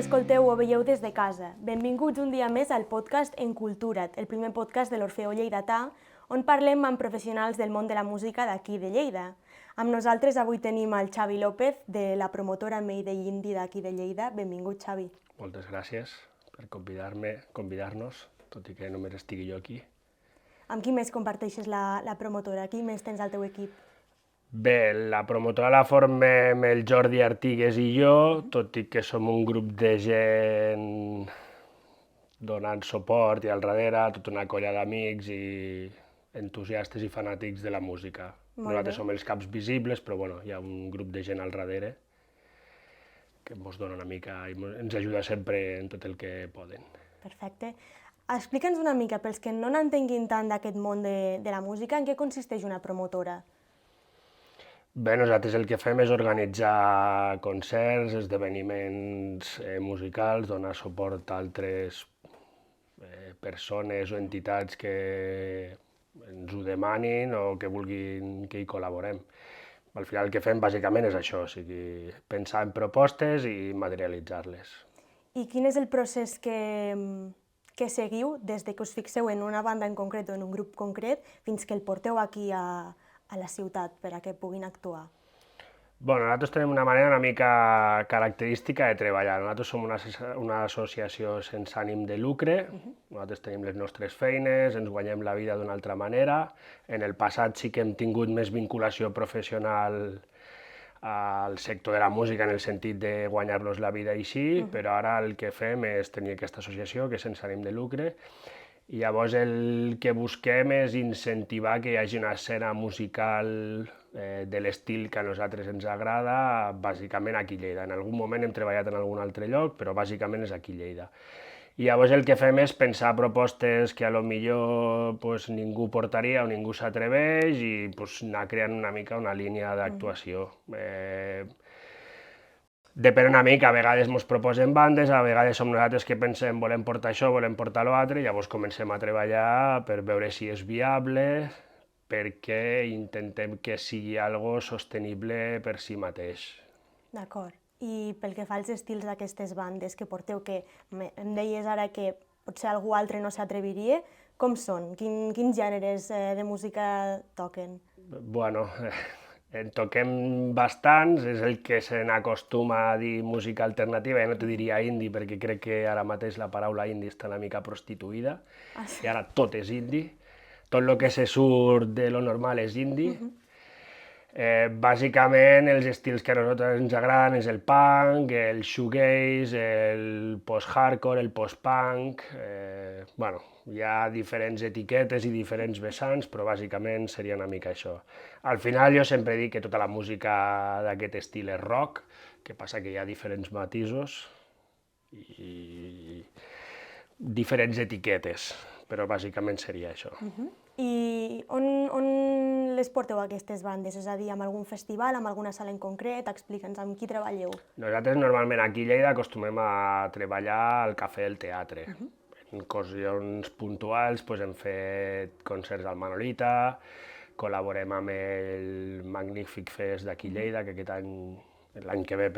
escolteu o veieu des de casa. Benvinguts un dia més al podcast En Cultura't, el primer podcast de l'Orfeó Lleidatà, on parlem amb professionals del món de la música d'aquí de Lleida. Amb nosaltres avui tenim el Xavi López, de la promotora Mayday Indie d'aquí de Lleida. Benvingut, Xavi. Moltes gràcies per convidar-nos, tot i que només estigui jo aquí. Amb qui més comparteixes la promotora? Qui més tens al teu equip? Bé, la promotora la formem el Jordi Artigues i jo, tot i que som un grup de gent donant suport i al darrere, tota una colla d'amics i entusiastes i fanàtics de la música. Nosaltres som els caps visibles, però bueno, hi ha un grup de gent al darrere que ens dona una mica i ens ajuda sempre en tot el que poden. Perfecte. Explica'ns una mica, pels que no n'entenguin tant d'aquest món de la música, en què consisteix una promotora? Bé, nosaltres el que fem és organitzar concerts, esdeveniments musicals, donar suport a altres persones o entitats que ens ho demanin o que vulguin que hi col·laborem. Al final el que fem bàsicament és això, o sigui, pensar en propostes i materialitzar-les. I quin és el procés que seguiu des de que us fixeu en una banda en concret o en un grup concret fins que el porteu aquí a la ciutat per a que puguin actuar? Bueno, nosaltres tenim una manera una mica característica de treballar. Nosaltres som una associació sense ànim de lucre, nosaltres tenim les nostres feines, ens guanyem la vida d'una altra manera. En el passat sí que hem tingut més vinculació professional al sector de la música en el sentit de guanyar-nos la vida així, però ara el que fem és tenir aquesta associació que és sense ànim de lucre. I llavors el que busquem és incentivar que hi hagi una escena musical de l'estil que a nosaltres ens agrada, bàsicament aquí a Lleida. En algun moment hem treballat en algun altre lloc, però bàsicament és aquí a Lleida. I llavors el que fem és pensar propostes que a lo millor ningú portaria o ningú s'atreveix i anar creant una mica una línia d'actuació. Depèn una mica, a vegades ens proposen bandes, a vegades som nosaltres que pensem volem portar això, volem portar l'altre, i llavors comencem a treballar per veure si és viable, perquè intentem que sigui algo sostenible per si mateix. D'acord. I pel que fa als estils d'aquestes bandes que porteu, que em deies ara que potser algú altre no s'atreviria, com són? Quins gèneres de música toquen? Bueno, en toquem bastants, és el que se n'acostuma a dir música alternativa, no t'ho diria indie perquè crec que ara mateix la paraula indie està una mica prostituïda, i ara tot és indie, tot el que se surt de lo normal és indie. Bàsicament els estils que a nosaltres ens agraden és el punk, el shoegaze, el post-hardcore, el post-punk, bueno, hi ha diferents etiquetes i diferents vessants, però bàsicament seria una mica això. Al final jo sempre dic que tota la música d'aquest estil és rock, que passa que hi ha diferents matisos i diferents etiquetes, però bàsicament seria això. I on les porteu aquestes bandes? És a dir, amb algun festival, amb alguna sala en concret? Explica'ns amb qui treballeu. Nosaltres normalment aquí a Lleida acostumem a treballar al Cafè del Teatre. En ocasions puntuals hem fet concerts al Manolita, col·laborem amb el Magnífic Fest d'aquí a Lleida, que aquest any, l'any que ve,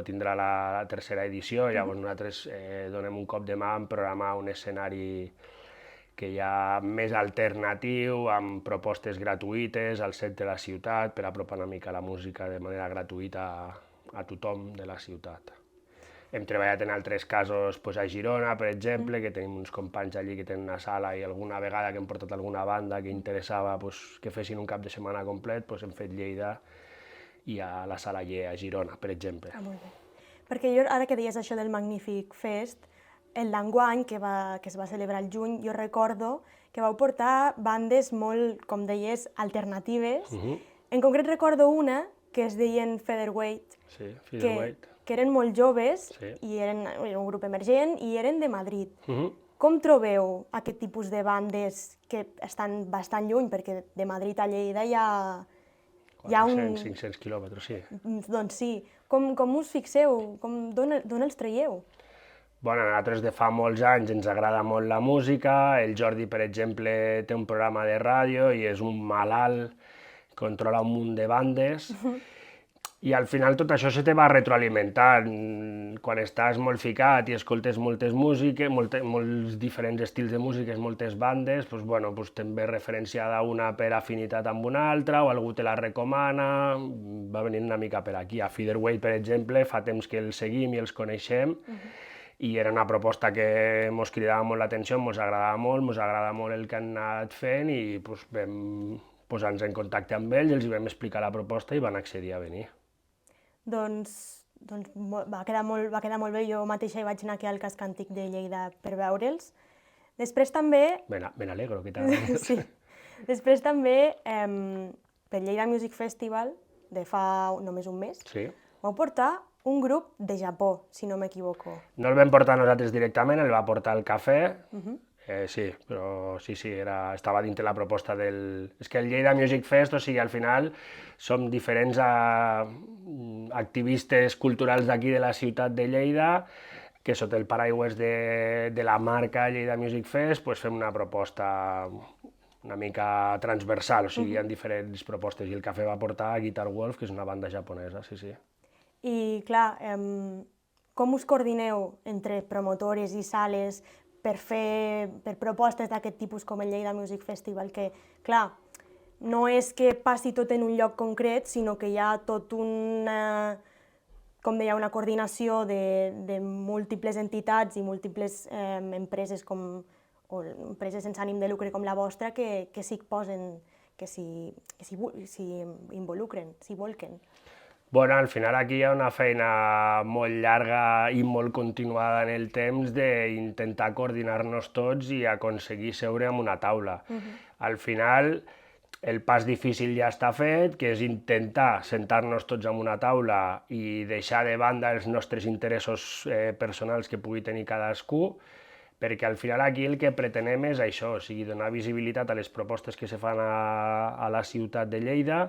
tindrà la tercera edició. Llavors nosaltres donem un cop de mà en programar un escenari que hi ha més alternatiu, amb propostes gratuïtes al centre de la ciutat, per apropar una mica la música de manera gratuïta a tothom de la ciutat. Hem treballat en altres casos a Girona, per exemple, que tenim uns companys allí que tenen una sala i alguna vegada que hem portat alguna banda que interessava que fessin un cap de setmana complet, hem fet Lleida i a la Sala Lle a Girona, per exemple. Molt bé. Perquè jo, ara que deies això del Magnífic Fest, l'enguany, que es va celebrar al juny, jo recordo que vau portar bandes molt, com deies, alternatives. En concret recordo una que es deien Featherweight, que eren molt joves, i eren un grup emergent, i eren de Madrid. Com trobeu aquest tipus de bandes que estan bastant lluny, perquè de Madrid a Lleida hi ha 400-500 quilòmetres, sí. Doncs sí. Com us fixeu? D'on els traieu? Bueno, a nosaltres de fa molts anys ens agrada molt la música, el Jordi, per exemple, té un programa de ràdio i és un malalt, controla un munt de bandes, I al final tot això se te va retroalimentant. Quan estàs molt ficat i escoltes moltes músiques, molts diferents estils de músiques, moltes bandes, doncs, bueno, doncs te'n ve referenciada una per afinitat amb una altra, o algú te la recomana, va venint una mica per aquí. A Featherweight, per exemple, fa temps que els seguim i els coneixem, i era una proposta que ens cridava molt l'atenció, ens agradava molt el que han anat fent, i doncs, vam posar-nos en contacte amb ells, els vam explicar la proposta i van accedir a venir. Doncs va quedar molt bé, jo mateixa hi vaig anar aquí al Casc Antic de Lleida per veure'ls. Després també... Me n'alegro, que t'agradi. Sí. Després també, per Lleida Music Festival, de fa només un mes, vau portar un grup de Japó, si no m'equivoco. No el vam portar nosaltres directament, el va portar el Cafè, sí, però sí, estava dintre la proposta del... És que el Lleida Music Fest, o sigui, al final som diferents activistes culturals d'aquí de la ciutat de Lleida, que sota el paraigües de la marca Lleida Music Fest fem una proposta una mica transversal, o sigui, hi ha diferents propostes, i el Cafè va portar Guitar Wolf, que és una banda japonesa, sí. I, clar, com us coordineu entre promotores i sales per propostes d'aquest tipus com el Lleida Music Festival, que, clar, no és que passi tot en un lloc concret, sinó que hi ha tot una, com deia, una coordinació de múltiples entitats i múltiples empreses o empreses sense ànim de lucre com la vostra que s'hi posen, que s'hi involucren, s'hi volquen. Bueno, al final aquí hi ha una feina molt llarga i molt continuada en el temps d'intentar coordinar-nos tots i aconseguir seure en una taula. Al final, el pas difícil ja està fet, que és intentar sentar-nos tots en una taula i deixar de banda els nostres interessos personals que pugui tenir cadascú, perquè al final aquí el que pretenem és això, o sigui, donar visibilitat a les propostes que se fan a la ciutat de Lleida,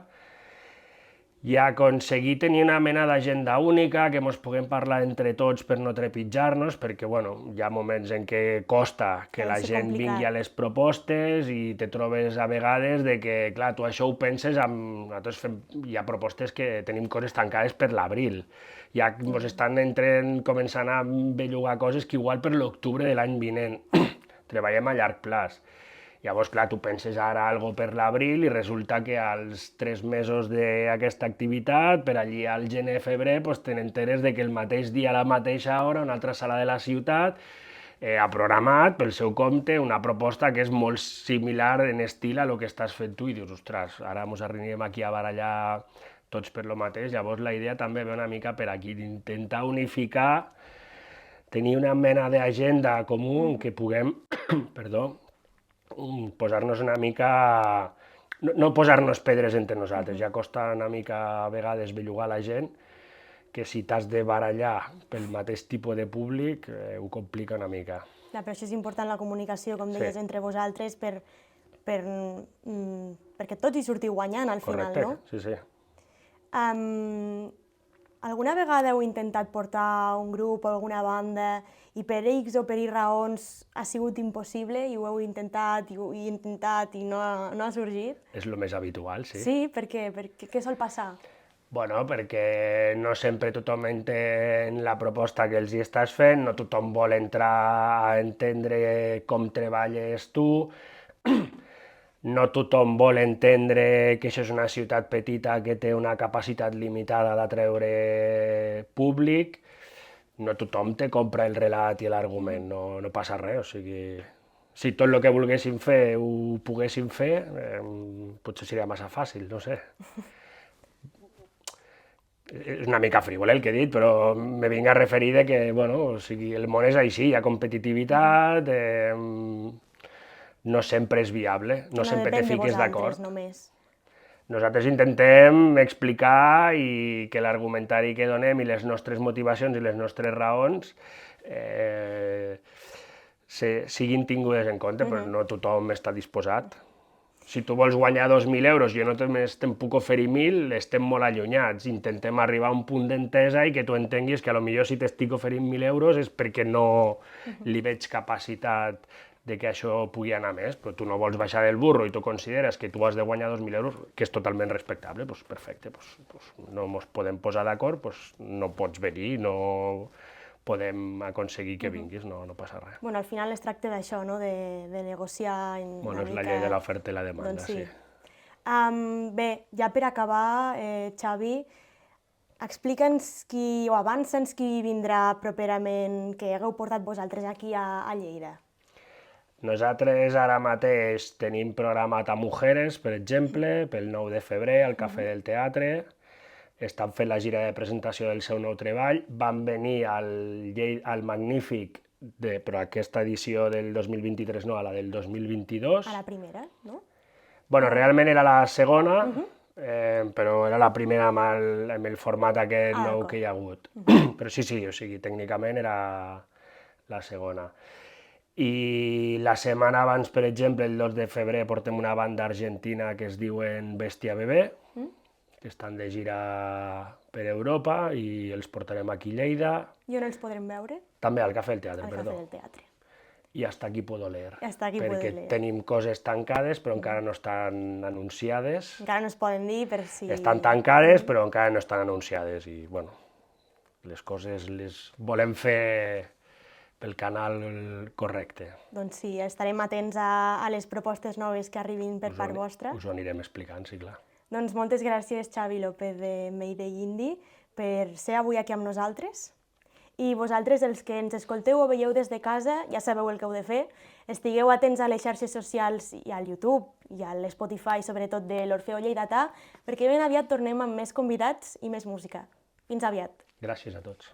i aconseguir tenir una mena d'agenda única, que ens puguem parlar entre tots per no trepitjar-nos, perquè hi ha moments en què costa que la gent vingui a les propostes i te trobes a vegades que, clar, tu això ho penses, nosaltres hi ha propostes que tenim coses tancades per l'abril, ja ens estan començant a bellugar coses que igual per l'octubre de l'any vinent treballem a llarg plaç. Llavors, clar, tu penses ara algo per l'abril i resulta que als 3 mesos d'aquesta activitat, per allí al gener-febrer, te n'enteres que el mateix dia a la mateixa hora, una altra sala de la ciutat ha programat pel seu compte una proposta que és molt similar en estil a lo que estàs fent tu i dius, ostres, ara ens arribem aquí a barallar tots per lo mateix. Llavors la idea també ve una mica per aquí, d'intentar unificar, tenir una mena d'agenda comú en què puguem, posar-nos una mica... No posar-nos pedres entre nosaltres, ja costa una mica a vegades bellugar la gent, que si t'has de barallar pel mateix tipus de públic ho complica una mica. Clar, però això és important, la comunicació, com deies, entre vosaltres, perquè tots hi sortiu guanyant al final, no? Correcte, sí. Alguna vegada heu intentat portar un grup o alguna banda i per X o per Y raons ha sigut impossible i ho heu intentat i no ha sorgit? És el més habitual, sí. Sí? Per què? Què sol passar? Bueno, perquè no sempre tothom entén la proposta que els hi estàs fent, no tothom vol entrar a entendre com treballes tu, no tothom vol entendre que això és una ciutat petita que té una capacitat limitada d'atreure públic, no tothom te compra el relat i l'argument, no passa res, o sigui, si tot el que volguéssim fer ho poguéssim fer, potser seria massa fàcil, no sé. És una mica frívol el que he dit, però me vinc a referir que, bueno, o sigui, el món és així, hi ha competitivitat, no sempre és viable, no sempre te fiques d'acord. Nosaltres intentem explicar i que l'argumentari que donem i les nostres motivacions i les nostres raons siguin tingudes en compte, però no tothom està disposat. Si tu vols guanyar 2.000 euros i jo no te'n puc oferir 1.000, estem molt allunyats. Intentem arribar a un punt d'entesa i que tu entenguis que potser si t'estic oferint 1.000 euros és perquè no li veig capacitat de que això pugui anar més, però tu no vols baixar del burro i tu consideres que tu has de guanyar 2.000 euros, que és totalment respectable, doncs perfecte, no ens podem posar d'acord, no pots venir, no podem aconseguir que vinguis, no passa res. Bueno, al final es tracta d'això, no? De negociar una mica... És la llei de l'oferta i la demanda, doncs sí. Bé, ja per acabar, Xavi, explica'ns o avança'ns qui vindrà properament, que hagueu portat vosaltres aquí a Lleida. Nosaltres ara mateix tenim programat a Mujeres, per exemple, pel 9 de febrer, al Cafè del Teatre. Estan fent la gira de presentació del seu nou treball. Van venir al Magnífic, però aquesta edició del 2023 no, a la del 2022. A la primera, no? Bueno, realment era la segona, però era la primera amb el format aquest nou que hi ha hagut. Però sí, o sigui, tècnicament era la segona. I la setmana abans, per exemple, el 2 de febrer, portem una banda argentina que es diuen Bestia Bebé, que estan de gira per Europa i els portarem aquí a Lleida. I on els podrem veure? També al Cafè del Teatre, perdó. Al Cafè del Teatre. I Hasta aquí puedo leer. Hasta aquí puedo leer. Perquè tenim coses tancades, però encara no estan anunciades. Encara no es poden dir per si... Estan tancades, però encara no estan anunciades. I, bueno, les coses les volem fer pel canal correcte. Doncs sí, estarem atents a les propostes noves que arribin per part vostra. Us ho anirem explicant, sí, clar. Doncs moltes gràcies, Xavi López de Mayday Indie, per ser avui aquí amb nosaltres. I vosaltres, els que ens escolteu o veieu des de casa, ja sabeu el que heu de fer. Estigueu atents a les xarxes socials i al YouTube i a l'Spotify, sobretot de l'Orfeó Lleidatà, perquè ben aviat tornem amb més convidats i més música. Fins aviat. Gràcies a tots.